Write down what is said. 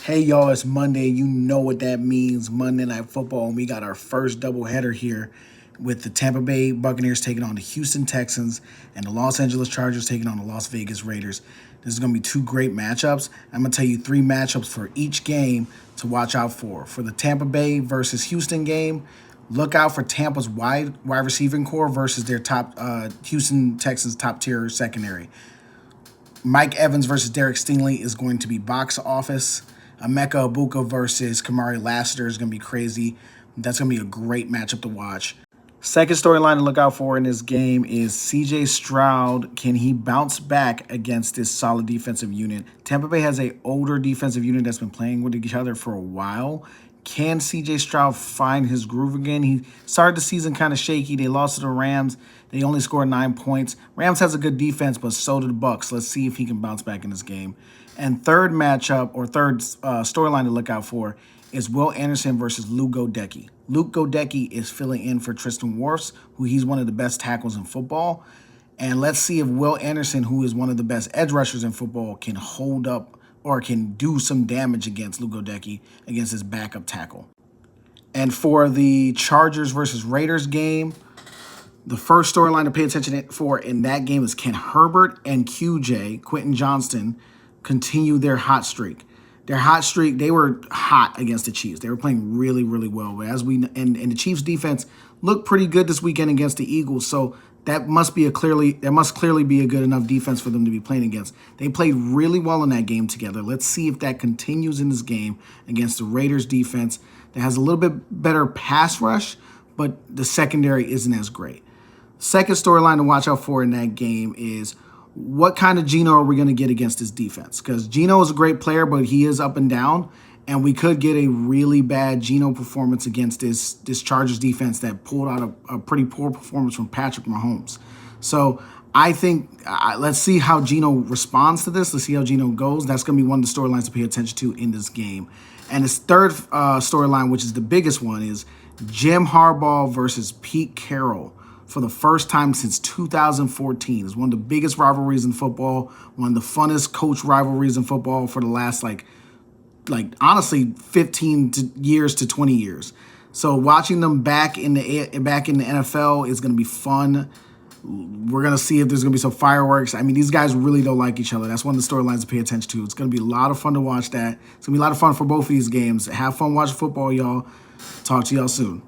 Hey y'all, it's Monday. You know what that means. Monday Night Football, and we got our first doubleheader here with the Tampa Bay Buccaneers taking on the Houston Texans and the Los Angeles Chargers taking on the Las Vegas Raiders. This is going to be two great matchups. I'm going to tell you three matchups for each game to watch out for. For the Tampa Bay versus Houston game, look out for Tampa's wide receiving core versus their top Houston Texans top tier secondary. Mike Evans versus Derek Stingley is going to be box office. Emeka Egbuka versus Kamari Lassiter is going to be crazy. That's going to be a great matchup to watch. Second storyline to look out for in this game is C.J. Stroud. Can he bounce back against this solid defensive unit? Tampa Bay has an older defensive unit that's been playing with each other for a while. Can C.J. Stroud find his groove again? He started the season kind of shaky. They lost to the Rams. They only scored 9 points. Rams has a good defense, but so do the Bucs. Let's see if he can bounce back in this game. And third matchup, or third storyline to look out for, is Will Anderson versus Luke Goedeke. Luke Goedeke is filling in for Tristan Wirfs, who he's one of the best tackles in football. And let's see if Will Anderson, who is one of the best edge rushers in football, can hold up or can do some damage against Luke Goedeke against his backup tackle. And for the Chargers versus Raiders game, the first storyline to pay attention for in that game is can Herbert and QJ, Quentin Johnston, continue their hot streak. Their hot streak, they were hot against the Chiefs. They were playing really, really well. But and the Chiefs defense looked pretty good this weekend against the Eagles. So that must clearly be a good enough defense for them to be playing against. They played really well in that game together. Let's see if that continues in this game against the Raiders defense that has a little bit better pass rush, but the secondary isn't as great. Second storyline to watch out for in that game is what kind of Geno are we going to get against this defense? Because Geno is a great player, but he is up and down, and we could get a really bad Geno performance against this Chargers defense that pulled out a pretty poor performance from Patrick Mahomes. So I think let's see how Geno responds to this. Let's see how Geno goes. That's going to be one of the storylines to pay attention to in this game. And his third storyline, which is the biggest one, is Jim Harbaugh versus Pete Carroll. For the first time since 2014. It's one of the biggest rivalries in football, one of the funnest coach rivalries in football for the last, like honestly, 15 years to 20 years. So watching them back in the NFL is going to be fun. We're going to see if there's going to be some fireworks. I mean, these guys really don't like each other. That's one of the storylines to pay attention to. It's going to be a lot of fun to watch that. It's going to be a lot of fun for both of these games. Have fun watching football, y'all. Talk to y'all soon.